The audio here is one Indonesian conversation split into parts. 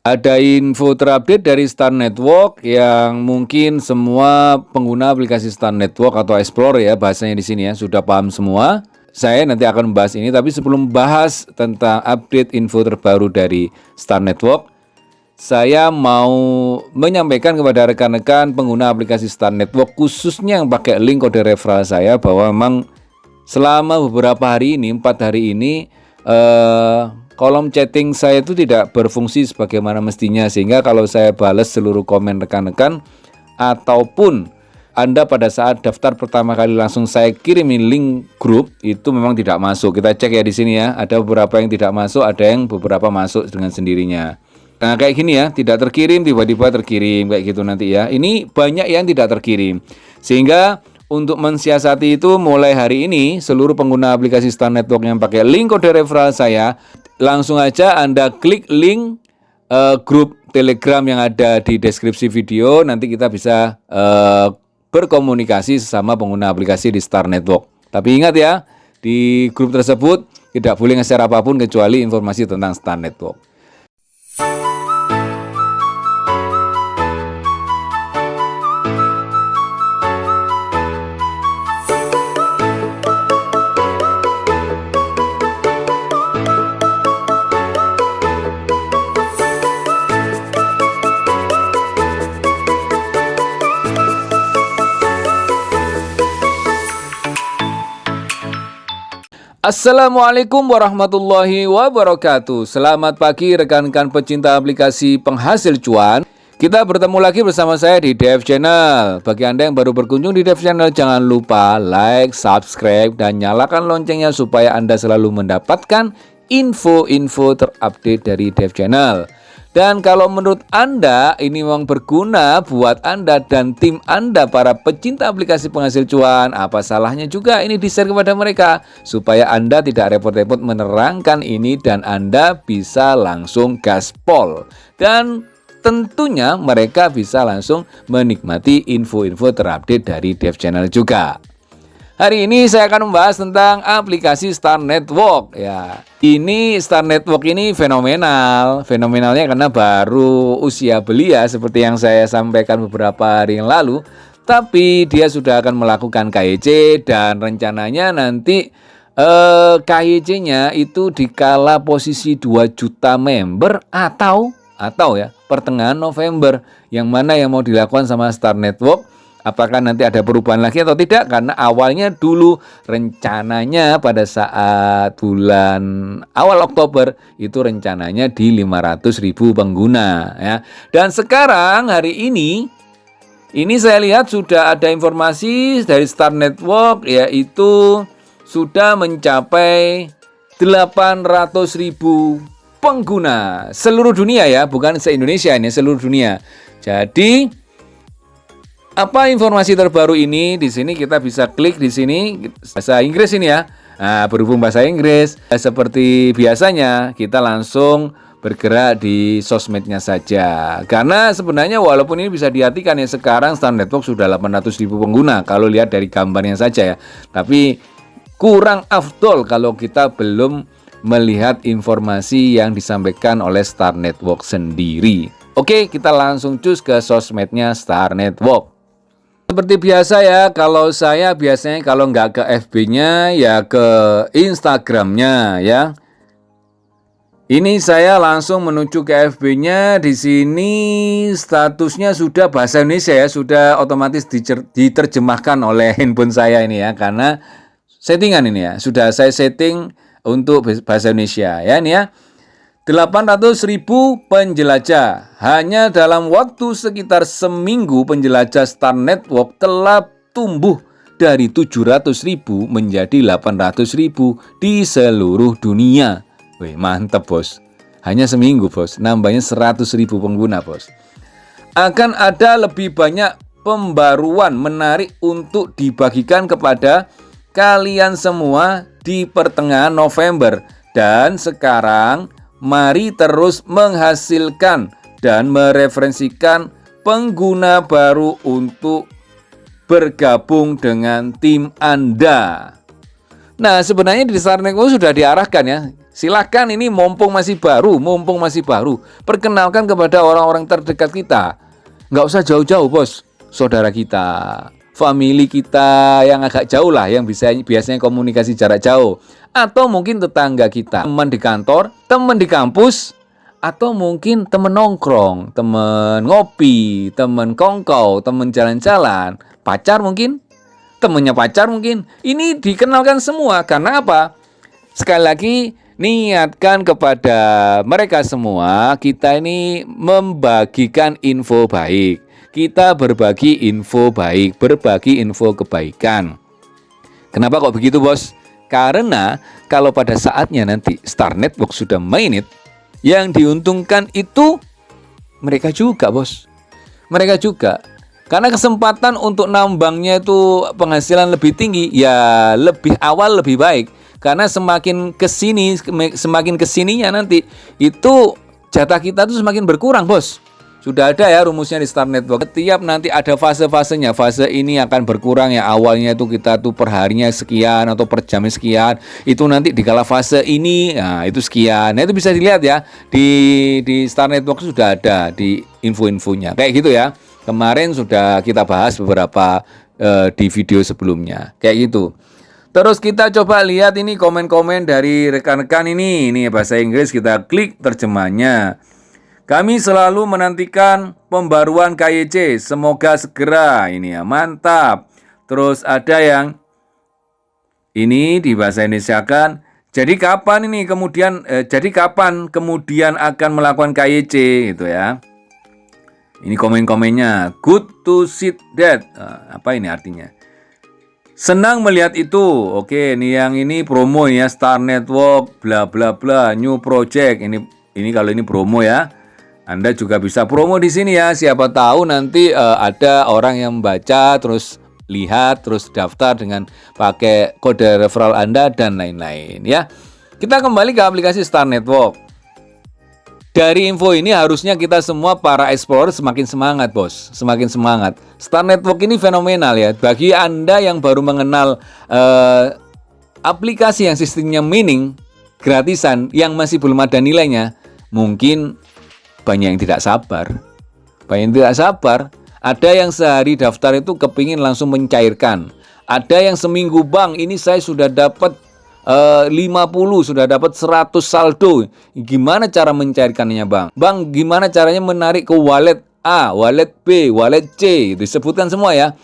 Ada info terupdate dari Star Network yang mungkin semua pengguna aplikasi Star Network atau Explorer ya bahasanya di sini ya sudah paham semua. Saya nanti akan membahas ini, tapi sebelum bahas tentang update info terbaru dari Star Network, saya mau menyampaikan kepada rekan-rekan pengguna aplikasi Star Network khususnya yang pakai link kode referral saya bahwa memang selama beberapa hari ini, 4 hari ini kolom chatting saya itu tidak berfungsi sebagaimana mestinya, sehingga kalau saya balas seluruh komen rekan-rekan ataupun Anda pada saat daftar pertama kali langsung saya kirimin link grup itu memang tidak masuk. Kita cek ya di sini ya, ada beberapa yang tidak masuk, ada yang beberapa masuk dengan sendirinya. Nah kayak gini ya, tidak terkirim tiba-tiba terkirim kayak gitu nanti ya. Ini banyak yang tidak terkirim, sehingga untuk mensiasati itu mulai hari ini seluruh pengguna aplikasi Star Network yang pakai link kode referral saya langsung aja Anda klik link grup Telegram yang ada di deskripsi video. Nanti kita bisa berkomunikasi sesama pengguna aplikasi di Star Network. Tapi ingat ya, di grup tersebut tidak boleh nge-share apapun kecuali informasi tentang Star Network. Assalamualaikum warahmatullahi wabarakatuh. Selamat pagi rekan-rekan pecinta aplikasi penghasil cuan. Kita bertemu lagi bersama saya di Dev Channel. Bagi Anda yang baru berkunjung di Dev Channel, jangan lupa like, subscribe, dan nyalakan loncengnya supaya Anda selalu mendapatkan info-info terupdate dari Dev Channel. Dan kalau menurut Anda ini memang berguna buat Anda dan tim Anda para pecinta aplikasi penghasil cuan, apa salahnya juga ini di-share kepada mereka supaya Anda tidak repot-repot menerangkan ini dan Anda bisa langsung gaspol. Dan tentunya mereka bisa langsung menikmati info-info terupdate dari Dev Channel juga. Hari ini saya akan membahas tentang aplikasi Star Network ya. Ini Star Network ini fenomenal. Fenomenalnya karena baru usia belia seperti yang saya sampaikan beberapa hari yang lalu. Tapi dia sudah akan melakukan KYC dan rencananya nanti KYC-nya itu dikala posisi 2 juta member atau ya pertengahan November. Yang mana yang mau dilakukan sama Star Network? Apakah nanti ada perubahan lagi atau tidak? Karena awalnya dulu rencananya pada saat bulan awal Oktober itu rencananya di 500.000 pengguna ya. Dan sekarang hari ini saya lihat sudah ada informasi dari Star Network yaitu sudah mencapai 800.000 pengguna seluruh dunia ya, bukan se-Indonesia ini, seluruh dunia. Jadi apa informasi terbaru ini? Di sini kita bisa klik di sini bahasa Inggris ini ya. Nah, berhubung bahasa Inggris, seperti biasanya kita langsung bergerak di sosmednya saja. Karena sebenarnya walaupun ini bisa diartikan ya sekarang Star Network sudah 800.000 pengguna kalau lihat dari gambarnya saja ya. Tapi kurang afdol kalau kita belum melihat informasi yang disampaikan oleh Star Network sendiri. Oke, kita langsung cus ke sosmednya Star Network. Seperti biasa ya, kalau saya biasanya kalau nggak ke FB-nya ya ke Instagram-nya ya. Ini saya langsung menuju ke FB-nya. Di sini statusnya sudah bahasa Indonesia ya, sudah otomatis diterjemahkan oleh handphone saya ini ya, karena settingan ini ya, sudah saya setting untuk bahasa Indonesia ya ini ya. 800.000 penjelajah. Hanya dalam waktu sekitar seminggu penjelajah Star Network telah tumbuh dari 700.000 menjadi 800.000 di seluruh dunia. Wih, mantep bos. Hanya seminggu bos, nambahnya 100.000 pengguna bos. Akan ada lebih banyak pembaruan menarik untuk dibagikan kepada kalian semua di pertengahan November. Dan sekarang mari terus menghasilkan dan mereferensikan pengguna baru untuk bergabung dengan tim Anda. Nah, sebenarnya di Star Network sudah diarahkan ya. Silakan, ini mumpung masih baru, perkenalkan kepada orang-orang terdekat kita. Nggak usah jauh-jauh, bos. Saudara kita, famili kita yang agak jauh lah, yang biasanya komunikasi jarak jauh. Atau mungkin tetangga kita, teman di kantor, teman di kampus, atau mungkin teman nongkrong, teman ngopi, teman kongkow, teman jalan-jalan, pacar mungkin, temannya pacar mungkin. Ini dikenalkan semua, karena apa? Sekali lagi, niatkan kepada mereka semua, kita ini membagikan info baik. Kita berbagi info baik, berbagi info kebaikan. Kenapa kok begitu, bos? Karena kalau pada saatnya nanti Star Network sudah mainit, yang diuntungkan itu mereka juga, bos. Mereka juga. Karena kesempatan untuk nambangnya itu penghasilan lebih tinggi, ya lebih awal lebih baik. Karena semakin kesininya nanti itu jatah kita tuh semakin berkurang, bos. Sudah ada ya rumusnya di Star Network. Setiap nanti ada fase-fasenya. Fase ini akan berkurang ya. Awalnya itu kita tuh per harinya sekian atau per jamnya sekian. Itu nanti di kala fase ini, nah itu sekian. Nah itu bisa dilihat ya di Star Network sudah ada di info-infonya. Kayak gitu ya. Kemarin sudah kita bahas beberapa di video sebelumnya. Kayak gitu. Terus kita coba lihat ini komen-komen dari rekan-rekan ini. Ini bahasa Inggris, kita klik terjemahnya. Kami selalu menantikan pembaruan KYC. Semoga segera. Ini ya, mantap. Terus ada yang ini di bahasa Indonesia kan. Jadi kapan kemudian akan melakukan KYC gitu ya. Ini komen-komennya. Good to see that. Apa ini artinya? Senang melihat itu. Oke, yang ini promo ya, Star Network, bla bla bla, new project. Ini kalau ini promo ya. Anda juga bisa promo di sini ya. Siapa tahu nanti ada orang yang membaca, terus lihat, terus daftar dengan pakai kode referral Anda dan lain-lain ya. Kita kembali ke aplikasi Star Network. Dari info ini harusnya kita semua para explorer semakin semangat, bos. Semakin semangat. Star Network ini fenomenal ya. Bagi Anda yang baru mengenal aplikasi yang sistemnya mining, gratisan, yang masih belum ada nilainya, mungkin banyak yang tidak sabar. Banyak yang tidak sabar. Ada yang sehari daftar itu kepingin langsung mencairkan. Ada yang seminggu, bang, ini saya sudah dapat 50, sudah dapat 100 saldo. Gimana cara mencairkannya, bang? Bang, gimana caranya menarik ke wallet A, wallet B, wallet C? Disebutkan semua ya.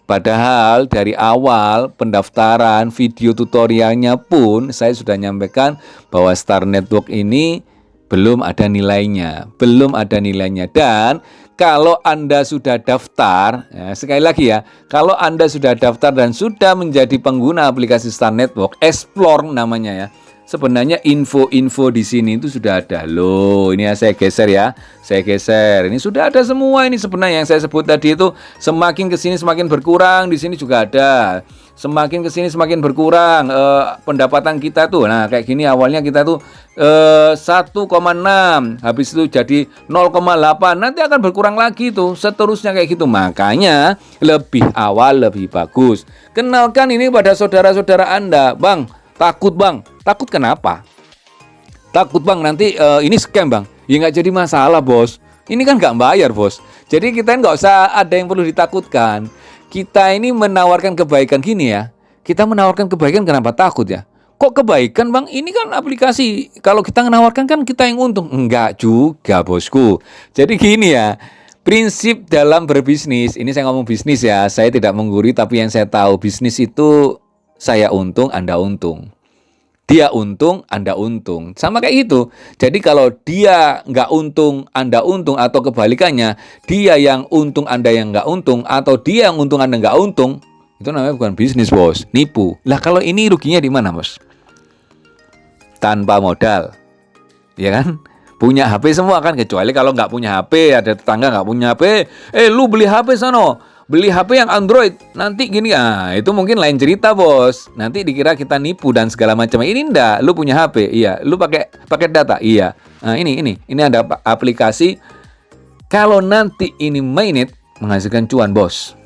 Padahal dari awal pendaftaran video tutorialnya pun saya sudah nyampaikan bahwa Star Network ini belum ada nilainya. Dan kalau Anda sudah daftar, ya, sekali lagi ya, kalau Anda sudah daftar dan sudah menjadi pengguna aplikasi Star Network, Explore namanya ya. Sebenarnya info-info di sini itu sudah ada. Loh, ini ya saya geser ya. Ini sudah ada semua ini sebenarnya yang saya sebut tadi itu semakin ke sini semakin berkurang, di sini juga ada. Semakin ke sini semakin berkurang pendapatan kita tuh. Nah, kayak gini awalnya kita tuh 1,6, habis itu jadi 0,8. Nanti akan berkurang lagi tuh, seterusnya kayak gitu. Makanya lebih awal lebih bagus. Kenalkan ini pada saudara-saudara Anda. Bang, takut bang. Takut kenapa? Takut bang nanti ini scam bang. Ya nggak jadi masalah, bos. Ini kan nggak bayar, bos. Jadi kita nggak usah ada yang perlu ditakutkan. Kita ini menawarkan kebaikan gini ya. Kita menawarkan kebaikan, kenapa takut ya? Kok kebaikan bang? Ini kan aplikasi. Kalau kita menawarkan kan kita yang untung. Enggak juga, bosku. Jadi gini ya. Prinsip dalam berbisnis. Ini saya ngomong bisnis ya. Saya tidak menggurui, tapi yang saya tahu bisnis itu saya untung, Anda untung. Dia untung, Anda untung. Sama kayak gitu. Jadi kalau dia nggak untung, Anda untung, atau kebalikannya, dia yang untung, Anda yang nggak untung, atau dia yang untung, Anda nggak untung, itu namanya bukan bisnis, bos. Nipu. Lah kalau ini ruginya di mana, bos? Tanpa modal. Ya kan? Punya HP semua kan, kecuali kalau nggak punya HP, ada tetangga nggak punya HP, lu beli HP sono. Beli HP yang Android, nanti gini, itu mungkin lain cerita, bos. Nanti dikira kita nipu dan segala macam. Ini enggak, lu punya HP, iya. Lu pakai data, iya. Nah, ini ada aplikasi. Kalau nanti ini mainit, menghasilkan cuan, bos.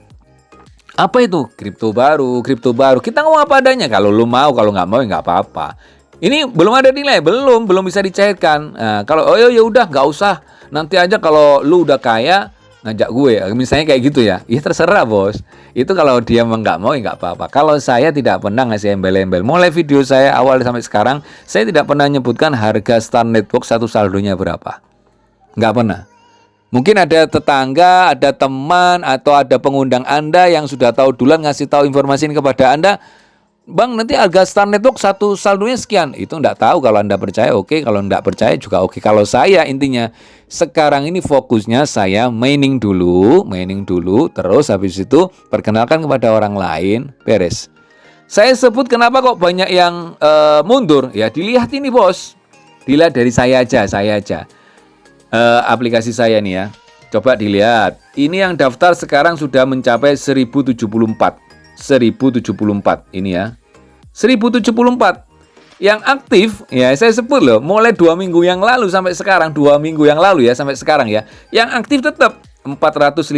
Apa itu? Kripto baru. Kita ngomong apa adanya. Kalau lu mau, kalau nggak mau, ya nggak apa-apa. Ini belum ada nilai, belum bisa dicairkan. Nah, kalau oh ya udah nggak usah, nanti aja kalau lu udah kaya ngajak gue, misalnya kayak gitu ya. Ya terserah bos. Itu kalau dia emang nggak mau ya nggak apa-apa. Kalau saya tidak pernah ngasih embel-embel. Mulai video saya awal sampai sekarang, saya tidak pernah menyebutkan harga Star Network satu saldonya berapa. Nggak pernah. Mungkin ada tetangga, ada teman, atau ada pengundang Anda yang sudah tahu duluan ngasih tahu informasi ini kepada Anda. Bang, nanti harga Star Network satu saldonya sekian. Itu enggak tahu, kalau Anda percaya oke, kalau enggak percaya juga oke. Kalau saya intinya sekarang ini fokusnya saya mining dulu, terus habis itu perkenalkan kepada orang lain, beres. Saya sebut kenapa kok banyak yang mundur, ya dilihat ini bos. Dilihat dari saya aja. Aplikasi saya nih ya. Coba dilihat. Ini yang daftar sekarang sudah mencapai 1074 ini ya. 1074. Yang aktif ya saya sebut loh, mulai 2 minggu yang lalu sampai sekarang, 2 minggu yang lalu ya sampai sekarang ya. Yang aktif tetap 450,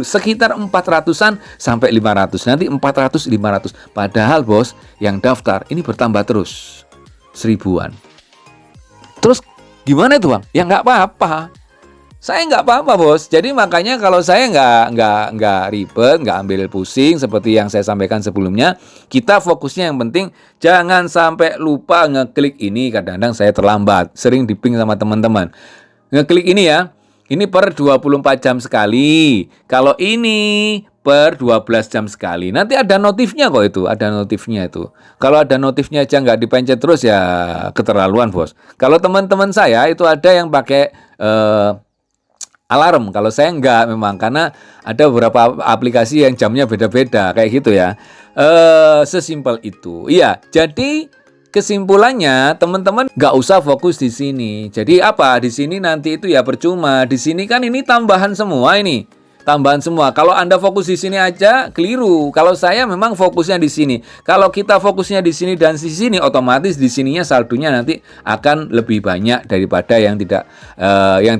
sekitar 400-an sampai 500. Nanti 400 500. Padahal bos, yang daftar ini bertambah terus. 1000-an. Terus gimana itu bang? Ya nggak apa-apa. Saya nggak apa-apa bos. Jadi makanya kalau saya nggak ribet, nggak ambil pusing seperti yang saya sampaikan sebelumnya. Kita fokusnya yang penting jangan sampai lupa ngeklik ini. Kadang-kadang saya terlambat, sering diping sama teman-teman. Ngeklik ini ya. Ini per 24 jam sekali. Kalau ini per 12 jam sekali. Nanti ada notifnya kok itu, ada notifnya itu. Kalau ada notifnya aja nggak dipencet terus ya keterlaluan bos. Kalau teman-teman saya itu ada yang pakai alarm, kalau saya enggak memang, karena ada beberapa aplikasi yang jamnya beda-beda kayak gitu ya. Sesimpel itu. Iya, jadi kesimpulannya teman-teman nggak usah fokus di sini. Jadi apa? Di sini nanti itu ya percuma. Di sini kan ini tambahan semua ini. Tambahan semua. Kalau Anda fokus di sini aja keliru. Kalau saya memang fokusnya di sini. Kalau kita fokusnya di sini dan di sini, otomatis di sininya saldonya nanti akan lebih banyak daripada yang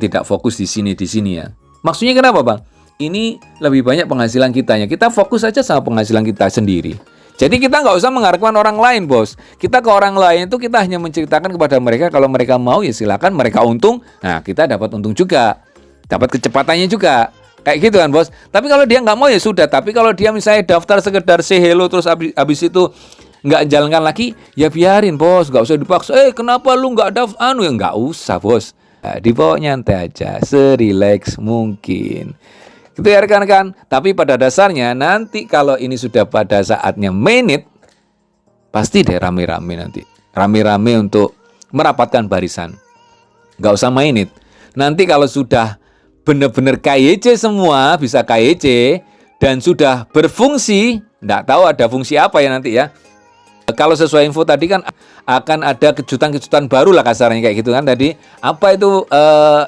tidak fokus di sini ya. Maksudnya kenapa, Bang? Ini lebih banyak penghasilan kitanya. Kita fokus aja sama penghasilan kita sendiri. Jadi kita nggak usah mengharapkan orang lain, bos. Kita ke orang lain itu kita hanya menceritakan kepada mereka, kalau mereka mau ya silakan, mereka untung. Nah, kita dapat untung juga. Dapat kecepatannya juga. Kayak gitu kan bos. Tapi kalau dia nggak mau ya sudah. Tapi kalau dia misalnya daftar sekedar say hello terus habis itu nggak jalankan lagi, ya biarin bos. Nggak usah dipaksa. Kenapa lu nggak daftar? Ya nggak usah bos. Dibawa nyantai aja, serileks mungkin. Gitu ya rekan-rekan. Tapi pada dasarnya nanti kalau ini sudah pada saatnya menit, pasti deh rame-rame nanti. Rame-rame untuk merapatkan barisan. Nggak usah menit. Nanti kalau sudah benar-benar KYC semua, bisa KYC dan sudah berfungsi, nggak tahu ada fungsi apa ya nanti ya. Kalau sesuai info tadi kan akan ada kejutan-kejutan baru lah kasarnya kayak gitu kan tadi. Apa itu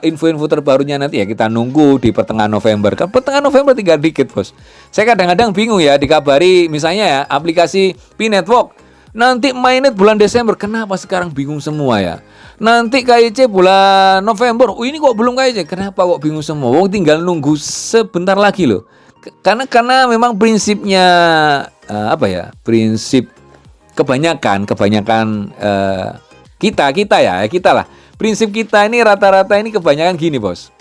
info-info terbarunya nanti ya kita nunggu di pertengahan November. Kan pertengahan November tinggal dikit bos. Saya kadang-kadang bingung ya dikabari misalnya ya aplikasi P-Network. Nanti mainnet bulan Desember, kenapa sekarang bingung semua ya? Nanti KIC bulan November, ini kok belum KIC, kenapa kok bingung semua? Tinggal nunggu sebentar lagi loh. Karena memang prinsipnya prinsip kebanyakan kita lah. Prinsip kita ini rata-rata ini kebanyakan gini bos.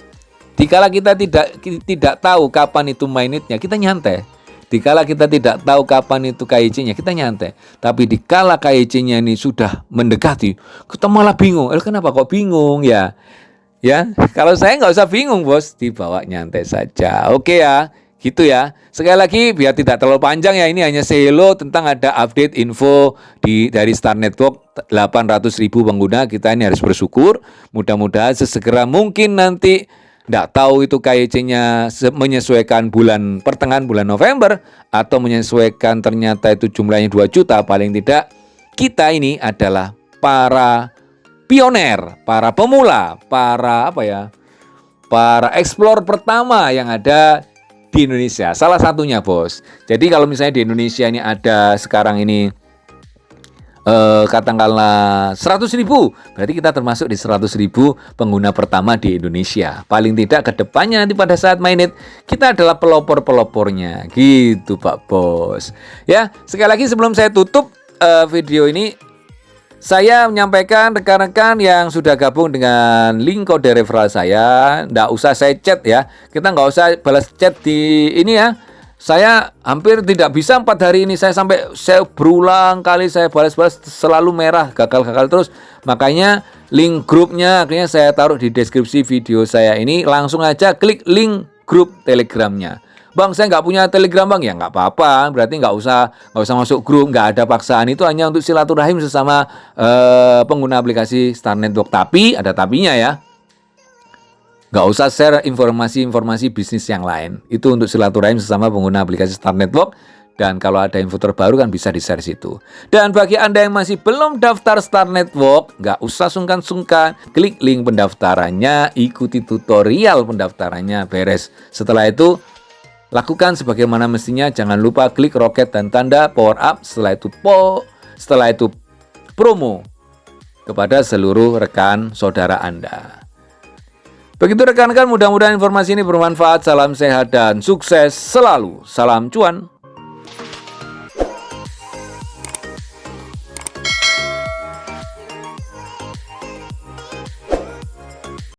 Dikala kita tidak tahu kapan itu mainnetnya, kita nyantai. Dikala kita tidak tahu kapan itu KIC-nya, kita nyantai. Tapi dikala KIC-nya ini sudah mendekati, kita malah bingung. Kenapa kok bingung ya? Ya, kalau saya nggak usah bingung bos, dibawa nyantai saja. Oke ya, gitu ya. Sekali lagi biar tidak terlalu panjang ya, ini hanya hello tentang ada update info dari Star Network 800.000 pengguna. Kita ini harus bersyukur. Mudah-mudahan sesegera mungkin nanti. Nggak tahu itu KIC-nya menyesuaikan pertengahan bulan November atau menyesuaikan ternyata itu jumlahnya 2 juta. Paling tidak kita ini adalah para pioner, para pemula, para explore pertama yang ada di Indonesia. Salah satunya bos. Jadi kalau misalnya di Indonesia ini ada sekarang ini katakanlah 100.000, berarti kita termasuk di 100.000 pengguna pertama di Indonesia. Paling tidak ke depannya nanti pada saat mainnet kita adalah pelopor-pelopornya gitu Pak Bos. Ya, sekali lagi sebelum saya tutup, video ini saya menyampaikan rekan-rekan yang sudah gabung dengan link kode referral saya, nggak usah saya chat ya. Kita nggak usah balas chat di ini ya. Saya hampir tidak bisa 4 hari ini. Saya berulang kali saya balas-balas selalu merah, gagal-gagal terus. Makanya link grupnya akhirnya saya taruh di deskripsi video saya ini. Langsung aja klik link grup Telegramnya. Bang, saya nggak punya Telegram bang, ya nggak apa-apa. Berarti nggak usah masuk grup, nggak ada paksaan. Itu hanya untuk silaturahim sesama pengguna aplikasi Star Network. Tapi ada tapinya ya, nggak usah share informasi bisnis yang lain. Itu untuk silaturahim sesama pengguna aplikasi Star Network. Dan kalau ada info terbaru kan bisa di-share situ. Dan bagi Anda yang masih belum daftar Star Network, nggak usah sungkan-sungkan. Klik link pendaftarannya, ikuti tutorial pendaftarannya, beres. Setelah itu lakukan sebagaimana mestinya, jangan lupa klik roket dan tanda power up, setelah itu promo kepada seluruh rekan saudara Anda. Begitu rekan-rekan, mudah-mudahan informasi ini bermanfaat. Salam sehat dan sukses selalu. Salam cuan.